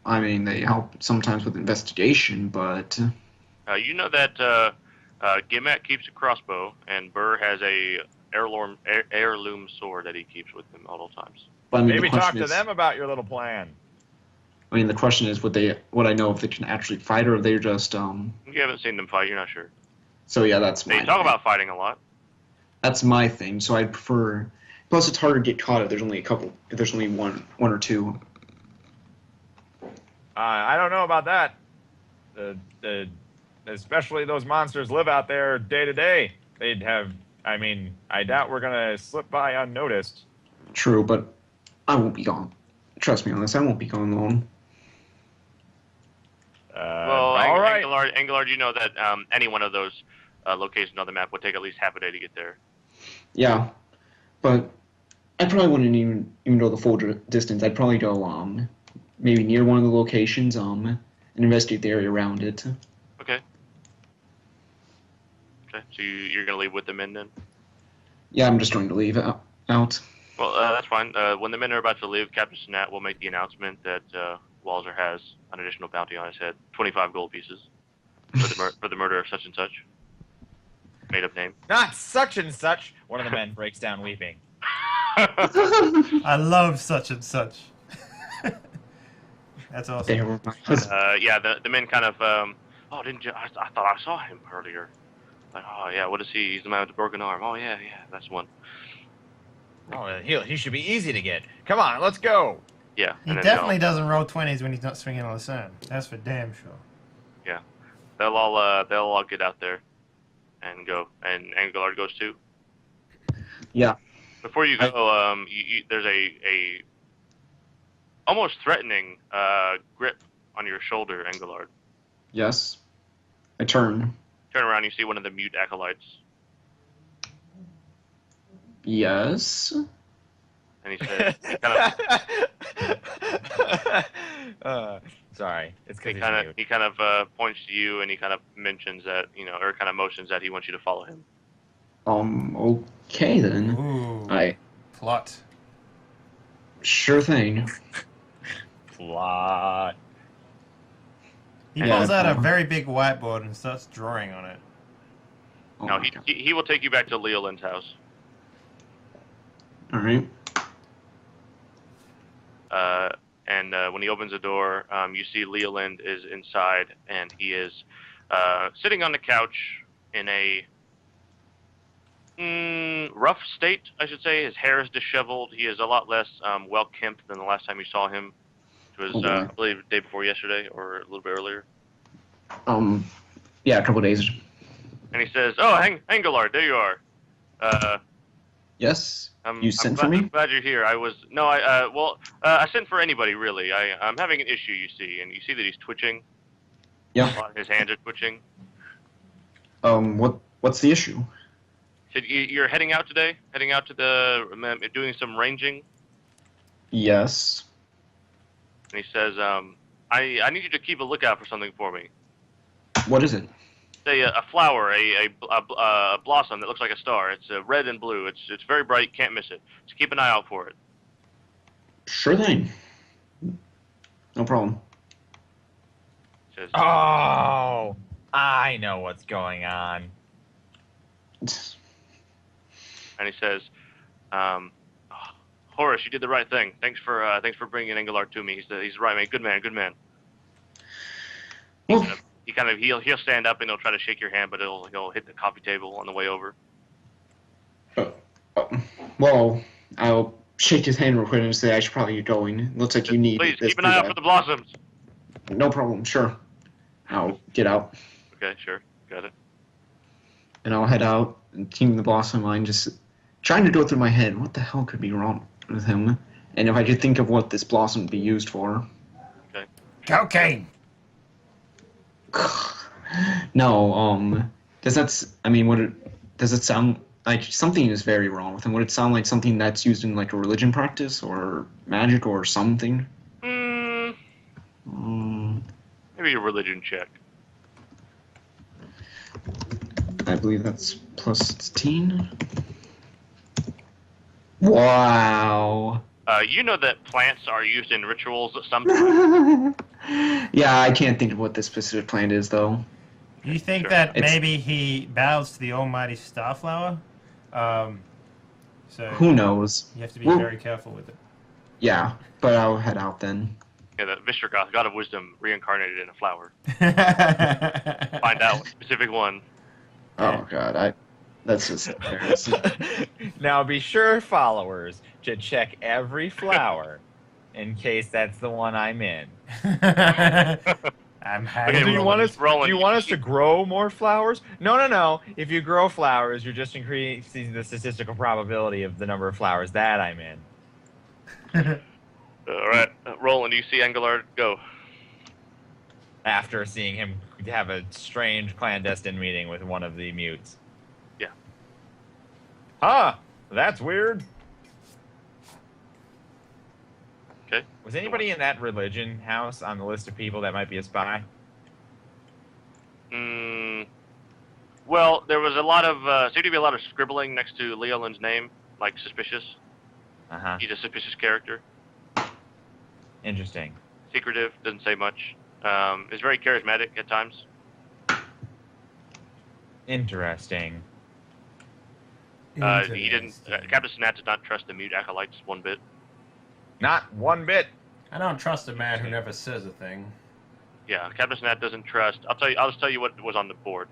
I mean, they help sometimes with investigation, but... You know that Gimet keeps a crossbow, and Burr has a heirloom sword that he keeps with him at all times. But, I mean, maybe talk to them about your little plan. I mean, the question is, would I know if they can actually fight, or if they're just... You haven't seen them fight, you're not sure. So, yeah, that's They talk about fighting a lot. That's my thing. So I'd prefer. Plus, it's harder to get caught if there's only a couple. If there's only one or two. I don't know about that. Especially those monsters live out there day to day. They'd have. I mean, I doubt we're gonna slip by unnoticed. True, but I won't be gone. Trust me on this. I won't be gone long. Well, all right. Engelard, you know that any one of those locations on the map would take at least half a day to get there. Yeah, but I probably wouldn't even go the full distance. I'd probably go maybe near one of the locations and investigate the area around it. Okay. Okay, so you're going to leave with the men then? Yeah, I'm just going to leave out. Well, that's fine. When the men are about to leave, Captain Snat will make the announcement that Walzer has an additional bounty on his head, 25 gold pieces, for the murder of such and such. Made up name. Not such and such. One of the men breaks down weeping. I love such and such. That's awesome. Yeah, the men kind of, oh, didn't you? I thought I saw him earlier. Like, oh yeah, what is he? He's the man with the broken arm. Oh yeah, that's one. Oh, he should be easy to get. Come on, let's go. Yeah. He definitely doesn't roll 20s when he's not swinging on the sun. That's for damn sure. Yeah, they'll all get out there and go, and Engelard goes too. Yeah. Before you go, there's a almost threatening grip on your shoulder, Engelard. Yes. I turn. Turn around, you see one of the mute acolytes. Yes. And he says, sorry, it's because he kind of points to you, and he kind of mentions that, or kind of motions that he wants you to follow him. Okay then. Ooh. Plot. Sure thing. Plot. He pulls out a very big whiteboard and starts drawing on it. No, he will take you back to Leolin's house. All right. And when he opens the door, you see Leolind is inside, and he is sitting on the couch in a rough state, I should say. His hair is disheveled. He is a lot less well-kempt than the last time you saw him, which was, I believe, the day before yesterday, or a little bit earlier. Yeah, a couple days. And he says, "Oh, Engelard, there you are." Yes. You sent for me? I'm glad you're here. I sent for anybody really. I'm having an issue, you see, and you see that he's twitching. Yeah. His hands are twitching. What's the issue? So you're heading out today? Heading out to doing some ranging? Yes. And he says, I need you to keep a lookout for something for me. What is it? Say a flower, a blossom that looks like a star. It's red and blue. It's very bright. Can't miss it. So keep an eye out for it. Sure thing. No problem. Says, oh, I know what's going on. And he says, Horace, you did the right thing. Thanks for bringing Engelard to me. He's the right man. Good man. Well, He'll stand up and he'll try to shake your hand, but he'll hit the coffee table on the way over. Well, I'll shake his hand real quick and say I should probably get going. Looks like you need. Please keep an eye out for the blossoms. No problem. Sure. I'll get out. Okay, sure, got it. And I'll head out and team the blossom line, just trying to go through my head. What the hell could be wrong with him? And if I could think of what this blossom would be used for. Okay. Cocaine. No, does it sound like something is very wrong with him? Would it sound like something that's used in like a religion practice or magic or something? Maybe a religion check. I believe that's plus 16. Wow. You know that plants are used in rituals sometimes. Yeah, I can't think of what this specific plant is, though. You think that maybe he bows to the almighty Starflower? So who knows? You have to be very careful with it. Yeah, but I'll head out then. Yeah, the Vistrogoth, god of wisdom, reincarnated in a flower. Find out what specific one. Oh God, That's just embarrassing. Now be sure, followers, to check every flower in case that's the one I'm in. I'm Okay, happy. Do you want us? Roland, Do you want us to grow more flowers? No. If you grow flowers, you're just increasing the statistical probability of the number of flowers that I'm in. All right, Roland, you see Engelard go. After seeing him have a strange clandestine meeting with one of the mutes. Yeah. Huh? That's weird. Okay. Was anybody in that religion house on the list of people that might be a spy? Well, there was a lot of seemed to be a lot of scribbling next to Leolin's name, like suspicious. Uh-huh. He's a suspicious character. Interesting. Secretive, doesn't say much. Is very charismatic at times. Interesting. He didn't. Captain Snat did not trust the mute acolytes one bit. Not one bit. I don't trust a man who never says a thing. Yeah, Captain Snat doesn't trust. I'll just tell you what was on the board.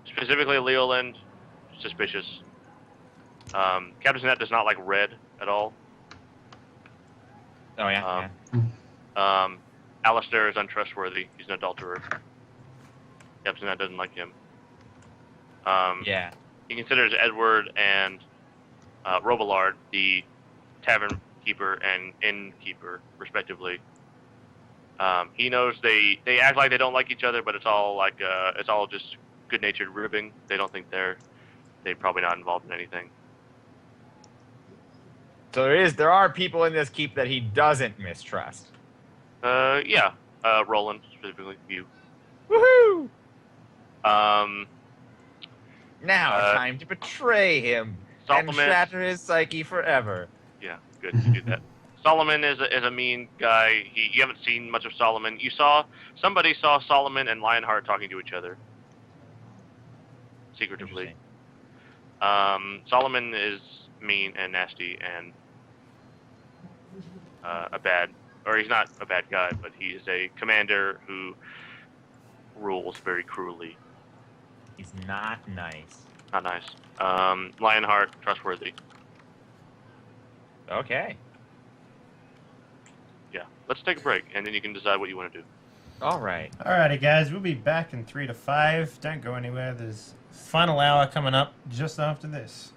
Specifically, Leoland, suspicious. Captain Snat does not like red at all. Oh yeah. Alistair is untrustworthy. He's an adulterer. Captain Snat doesn't like him. Yeah. He considers Edward and Robillard the tavern keeper and innkeeper, respectively. He knows they act like they don't like each other, but it's all just good-natured ribbing. They don't think they're probably not involved in anything. So there are people in this keep that he doesn't mistrust. Yeah. Roland, specifically, you. Woohoo! Um, Now time to betray him and Solomon. shatter his psyche forever. Yeah, good to do that. Solomon is a mean guy. You haven't seen much of Solomon. Somebody saw Solomon and Lionheart talking to each other secretively. Solomon is mean and nasty and he's not a bad guy, but he is a commander who rules very cruelly. He's not nice. Not nice. Lionheart, trustworthy. Okay. Yeah. Let's take a break, and then you can decide what you want to do. All right. Alrighty, guys, we'll be back in 3 to 5. Don't go anywhere. There's final hour coming up just after this.